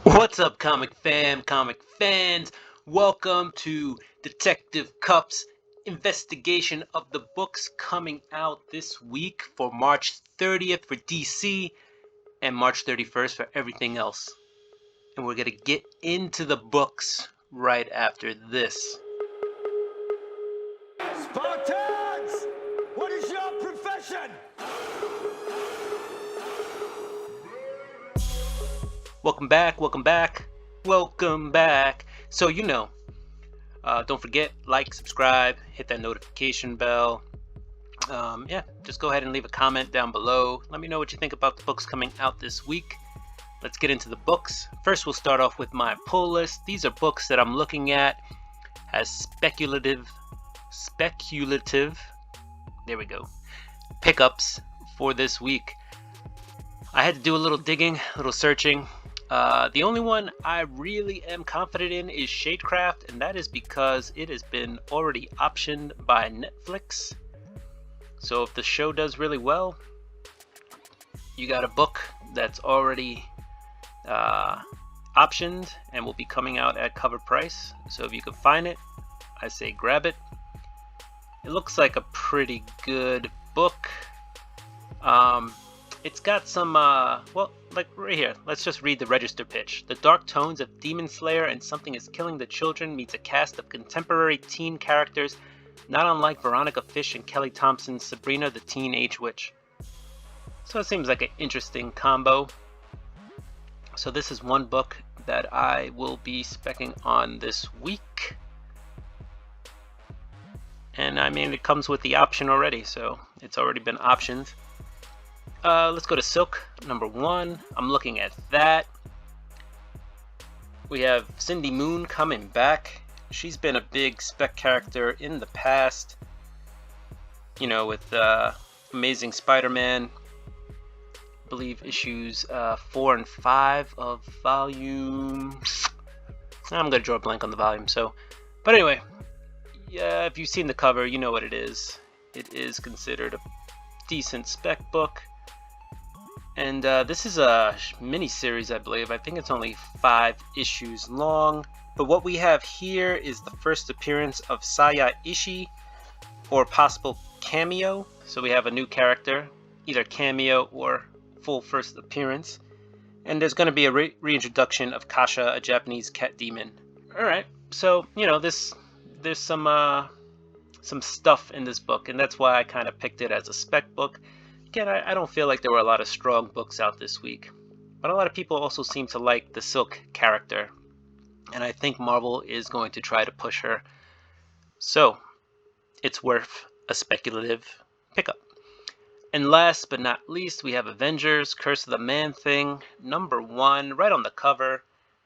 What's up, comic fans? Welcome to Detective Cup's investigation of the books coming out this week for March 30th for DC and March 31st for everything else. And we're going to get into the books right after this. Spartans! What is your profession? Welcome back. So, don't forget, like, subscribe, hit that notification bell. Just go ahead and leave a comment down below. Let me know what you think about the books coming out this week. Let's get into the books. First, we'll start off with my pull list. These are books that I'm looking at as speculative, there we go, pickups for this week. I had to do a little digging, a little searching. The only one I really am confident in is Shadecraft, and that is because it has been already optioned by Netflix. So if the show does really well, you got a book that's already optioned and will be coming out at cover price. So if you can find it, I say grab it. It looks like a pretty good book. It's got some, like right here, let's just read the register pitch. The dark tones of Demon Slayer and Something is Killing the Children meets a cast of contemporary teen characters, not unlike Veronica Fish and Kelly Thompson's Sabrina the Teenage Witch. So it seems like an interesting combo. So this is one book that I will be speccing on this week. And I mean, it comes with the option already, so it's already been optioned. Let's go to Silk, #1. I'm looking at that. We have Cindy Moon coming back. She's been a big spec character in the past. You know, with Amazing Spider-Man, I believe issues 4 and 5 of volume... I'm going to draw a blank on the volume, so... But anyway, yeah, if you've seen the cover, you know what it is. It is considered a decent spec book. And this is a mini-series, I believe. I think it's only 5 issues long. But what we have here is the first appearance of Saya Ishii, or possible cameo. So we have a new character, either cameo or full first appearance. And there's going to be a reintroduction of Kasha, a Japanese cat demon. Alright, so, you know, there's some stuff in this book, and that's why I kind of picked it as a spec book. Again, I don't feel like there were a lot of strong books out this week, but a lot of people also seem to like the Silk character, and I think Marvel is going to try to push her, so it's worth a speculative pickup. And last but not least, we have Avengers Curse of the Man-Thing, #1. Right on the cover,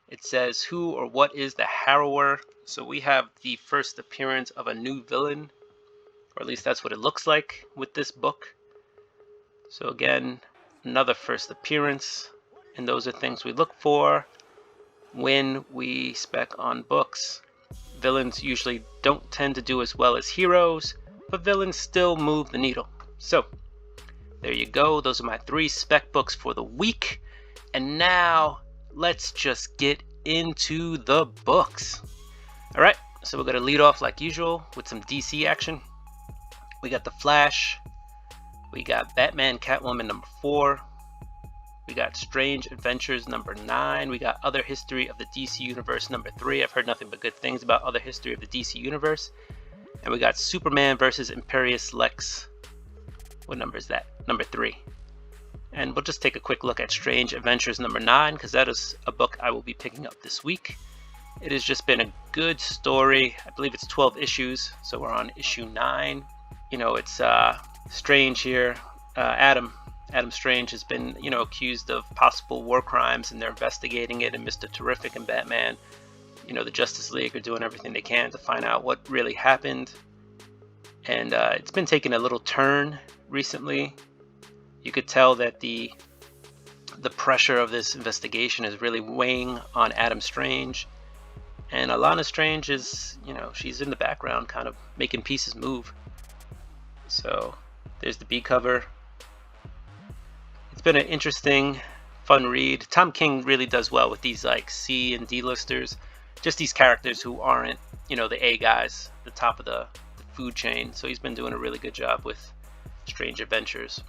it says who or what is the Harrower. So we have the first appearance of a new villain, or at least that's what it looks like with this book. So again, another first appearance, and those are things we look for when we spec on books. Villains usually don't tend to do as well as heroes, but villains still move the needle. So there you go, those are my 3 spec books for the week. And now let's just get into the books. Alright, so we're going to lead off like usual with some DC action. We got The Flash. We got Batman Catwoman #4. We got Strange Adventures #9. We got Other History of the DC Universe #3. I've heard nothing but good things about Other History of the DC Universe. And we got Superman vs. Imperious Lex. What number is that? #3. And we'll just take a quick look at Strange Adventures #9, because that is a book I will be picking up this week. It has just been a good story. I believe it's 12 issues, so we're on issue 9. You know, it's Strange here. Adam Strange has been, accused of possible war crimes, and they're investigating it. And Mr. Terrific and Batman, the Justice League are doing everything they can to find out what really happened. And it's been taking a little turn recently. You could tell that the pressure of this investigation is really weighing on Adam Strange. And Alana Strange is, she's in the background kind of making pieces move. So there's the B cover. It's been an interesting fun read. Tom King really does well with these like C and D listers, just these characters who aren't, you know, the A guys, the top of the food chain. So he's been doing a really good job with Strange Adventures.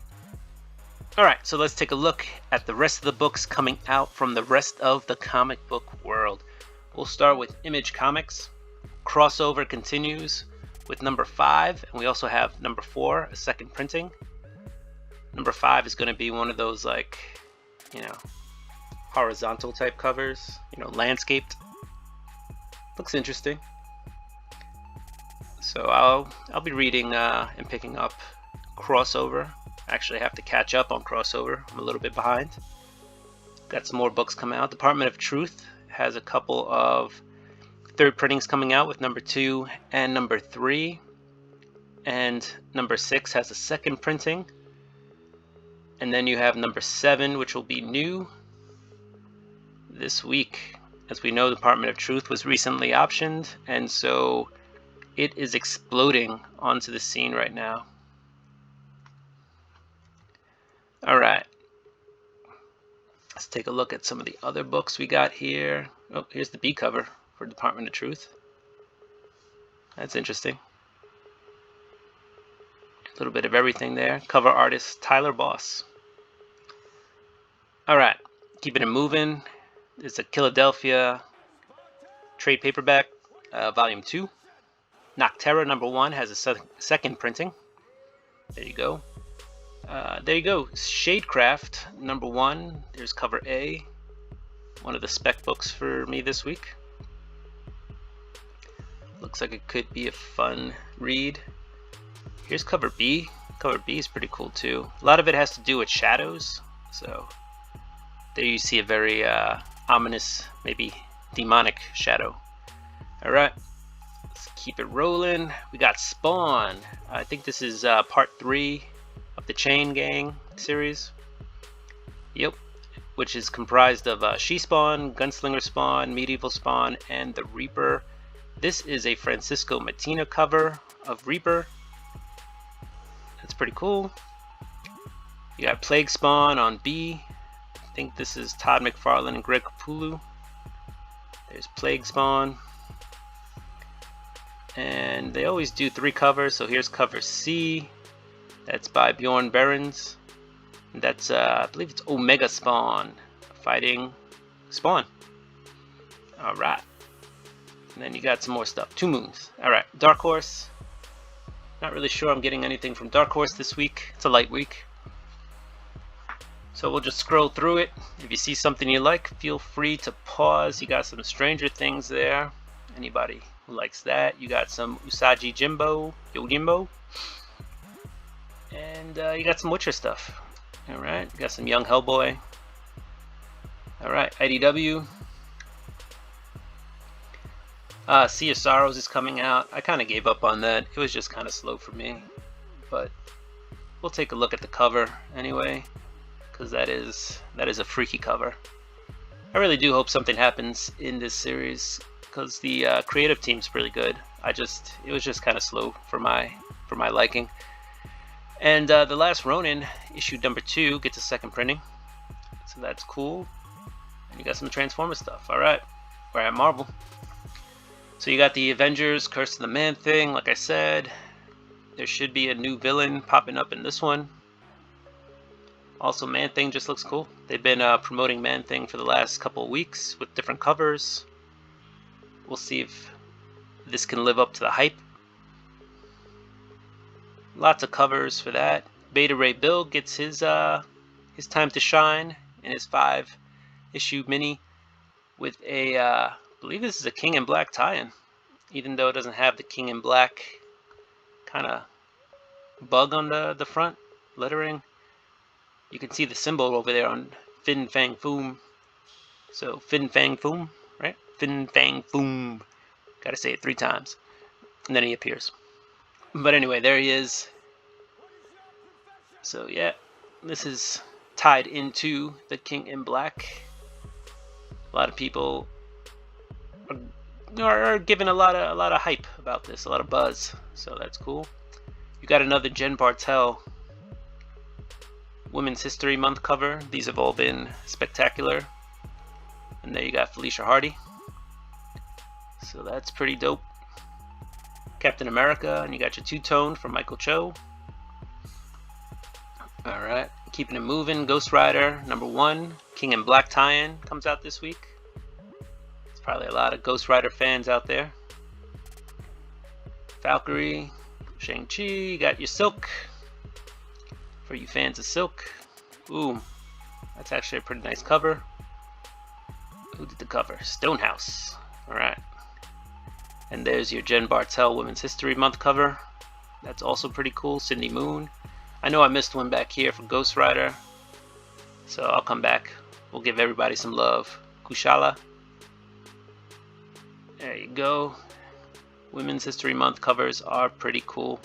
Alright, so let's take a look at the rest of the books coming out from the rest of the comic book world. We'll start with Image Comics. Crossover continues with number 5, and we also have number 4, a second printing. Number 5 is going to be one of those, like, you know, horizontal type covers, you know, landscaped. Looks interesting. So I'll be reading and picking up Crossover. Actually, I have to catch up on Crossover. I'm a little bit behind. Got some more books coming out. Department of Truth has a couple of third printings coming out with number 2 and number 3. And number 6 has a second printing. And then you have number 7, which will be new this week. As we know, Department of Truth was recently optioned, and so it is exploding onto the scene right now. Alright, let's take a look at some of the other books we got here. Oh, here's the B cover for Department of Truth. That's interesting. A little bit of everything there. Cover artist Tyler Boss. Alright, keeping it moving. It's a Philadelphia trade paperback, volume 2. Nocterra number 1 has a second printing. There you go. There you go. Shadecraft number 1. There's cover A. One of the spec books for me this week. Looks like it could be a fun read. Here's cover B. Cover B is pretty cool too. A lot of it has to do with shadows. So there you see a very ominous, maybe demonic shadow. Alright, let's keep it rolling. We got Spawn. I think this is part 3 of the Chain Gang series. Yep, which is comprised of She-Spawn, Gunslinger Spawn, Medieval Spawn, and the Reaper. This is a Francisco Mattina cover of Reaper. That's pretty cool. You got Plague Spawn on B. I think this is Todd McFarlane and Greg Capullo. There's Plague Spawn. And they always do 3 covers, so here's cover C. That's by Bjorn Behrens. That's, I believe it's Omega Spawn fighting Spawn. Alright. And then you got some more stuff. 2 Moons. Alright, Dark Horse. Not really sure I'm getting anything from Dark Horse this week. It's a light week. So we'll just scroll through it. If you see something you like, feel free to pause. You got some Stranger Things there. Anybody who likes that. You got some Usagi Yojimbo. And you got some Witcher stuff. Alright, you got some Young Hellboy. Alright, IDW. Sea of Sorrows is coming out. I kind of gave up on that. It was just kind of slow for me. But we'll take a look at the cover anyway, because that is a freaky cover. I really do hope something happens in this series, because the creative team's really good. It was just kind of slow for my liking. And The Last Ronin, issue number 2, gets a second printing. So that's cool. And you got some Transformers stuff. Alright, we're at Marvel. So you got the Avengers, Curse of the Man-Thing, like I said. There should be a new villain popping up in this one. Also, Man-Thing just looks cool. They've been promoting Man-Thing for the last couple of weeks with different covers. We'll see if this can live up to the hype. Lots of covers for that. Beta Ray Bill gets his time to shine in his 5-issue mini with a, I believe this is a King in Black tie-in, even though it doesn't have the King in Black kind of bug on the front lettering. You can see the symbol over there on Fin Fang Foom. So Fin Fang Foom, right? Fin Fang Foom. Gotta say it 3 times, and then he appears. But anyway, there he is. So yeah, this is tied into the King in Black. A lot of people are giving a lot of hype about this, a lot of buzz. So that's cool. You got another Jen Bartel Women's History Month cover. These have all been spectacular. And there you got Felicia Hardy. So that's pretty dope. Captain America, and you got your two-tone from Michael Cho. Alright, keeping it moving. Ghost Rider #1, King in Black tie-in comes out this week. There's probably a lot of Ghost Rider fans out there. Valkyrie, Shang-Chi, you got your Silk. For you fans of Silk. Ooh, that's actually a pretty nice cover. Who did the cover? Stonehouse. Alright. And there's your Jen Bartel Women's History Month cover. That's also pretty cool. Cindy Moon. I know I missed one back here for Ghost Rider, so I'll come back. We'll give everybody some love. Kushala. There you go. Women's History Month covers are pretty cool.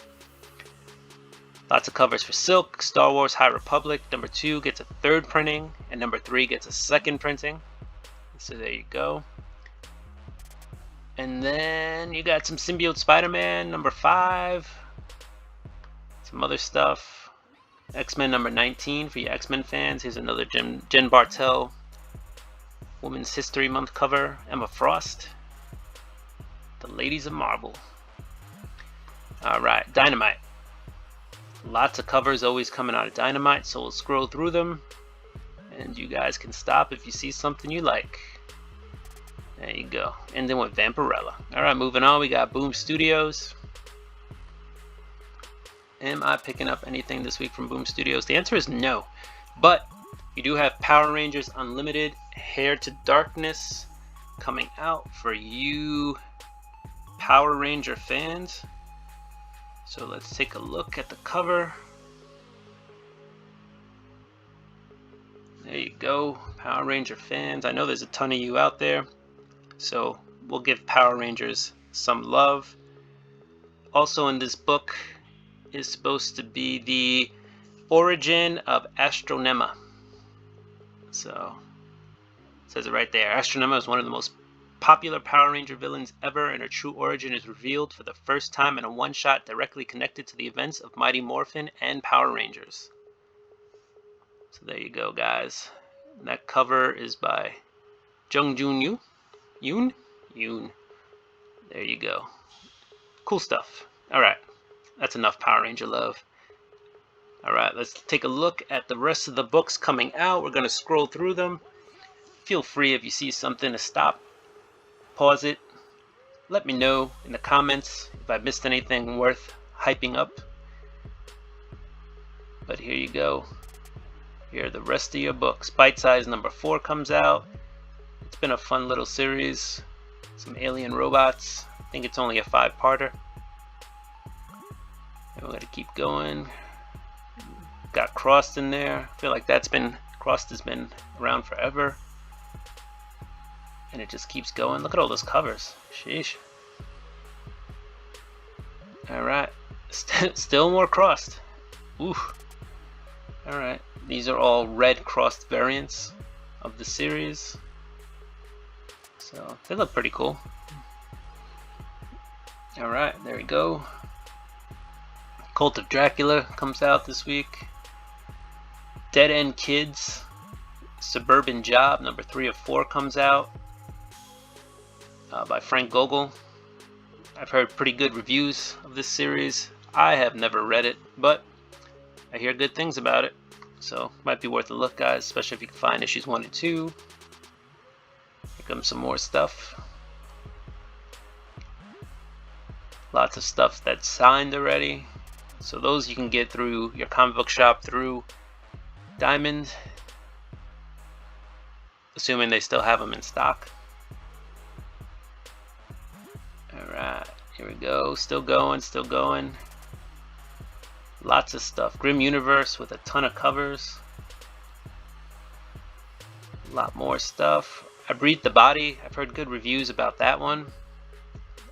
Lots of covers for Silk. Star Wars High Republic #2 gets a 3rd printing, and #3 gets a 2nd printing. So there you go. And then you got some Symbiote Spider-Man #5. Some other stuff. X-Men #19 for you X-Men fans. Here's another Jen Bartel Women's History Month cover. Emma Frost. The Ladies of Marvel. Alright, Dynamite. Lots of covers always coming out of Dynamite, so we'll scroll through them. And you guys can stop if you see something you like. There you go. And then with Vampirella. Alright, moving on. We got Boom Studios. Am I picking up anything this week from Boom Studios? The answer is no. But you do have Power Rangers Unlimited Hair to Darkness coming out for you Power Ranger fans. So let's take a look at the cover. There you go, Power Ranger fans. I know there's a ton of you out there. So we'll give Power Rangers some love. Also in this book is supposed to be the origin of Astronema. So it says it right there. Astronema is one of the most popular Power Ranger villains ever, and her true origin is revealed for the first time in a one-shot directly connected to the events of Mighty Morphin and Power Rangers. So there you go, guys. And that cover is by Jung Jun Yu. Yoon. There you go. Cool stuff. Alright, that's enough Power Ranger love. Alright, let's take a look at the rest of the books coming out. We're going to scroll through them. Feel free if you see something to stop, pause it. Let me know in the comments if I missed anything worth hyping up. But here you go. Here are the rest of your books. Bite Size #4 comes out. It's been a fun little series. Some alien robots. I think it's only a 5-parter. And we're going to keep going. Got Crossed in there. I feel like Crossed has been around forever. And it just keeps going. Look at all those covers. Sheesh. Alright. Still more Crossed. Ooh. Alright. These are all red Crossed variants of the series. So they look pretty cool. Alright, there we go. Cult of Dracula comes out this week. Dead End Kids Suburban Job #3 of 4 comes out by Frank Gogol. I've heard pretty good reviews of this series. I have never read it, but I hear good things about it. So might be worth a look, guys, especially if you can find issues 1 and 2. Here comes some more stuff. Lots of stuff that's signed already. So those you can get through your comic book shop through Diamond, assuming they still have them in stock. Alright, here we go. Still going. Lots of stuff. Grim Universe with a ton of covers. A lot more stuff. I Breathe the Body. I've heard good reviews about that one.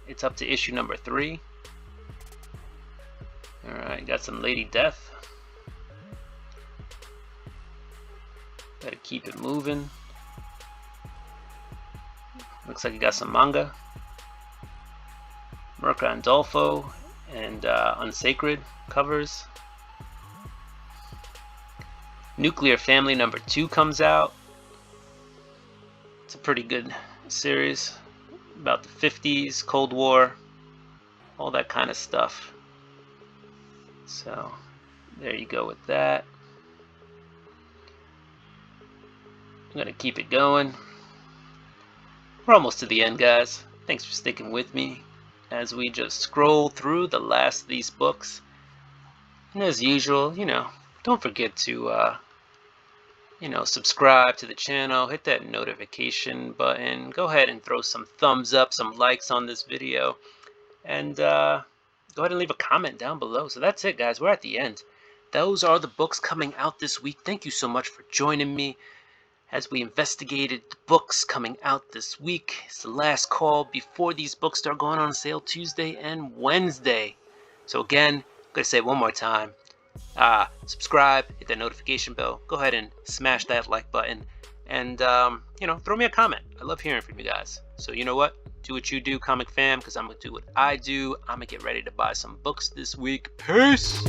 It's up to issue #3. Alright, got some Lady Death. Gotta keep it moving. Looks like you got some manga. Merca and Dolfo and Unsacred covers. Nuclear Family #2 comes out. It's a pretty good series about the 50s, Cold War, all that kind of stuff. So there you go with that. I'm going to keep it going. We're almost to the end, guys. Thanks for sticking with me as we just scroll through the last of these books. And as usual, don't forget to, subscribe to the channel, hit that notification button, go ahead and throw some thumbs up, some likes on this video, and go ahead and leave a comment down below. So that's it, guys. We're at the end. Those are the books coming out this week. Thank you so much for joining me as we investigated the books coming out this week. It's the last call before these books start going on sale Tuesday and Wednesday. So again, I'm going to say it one more time. Subscribe, hit that notification bell, go ahead and smash that like button, and throw me a comment. I love hearing from you guys. So you know what? Do what you do, comic fam, because I'm going to do what I do. I'm going to get ready to buy some books this week. Peace!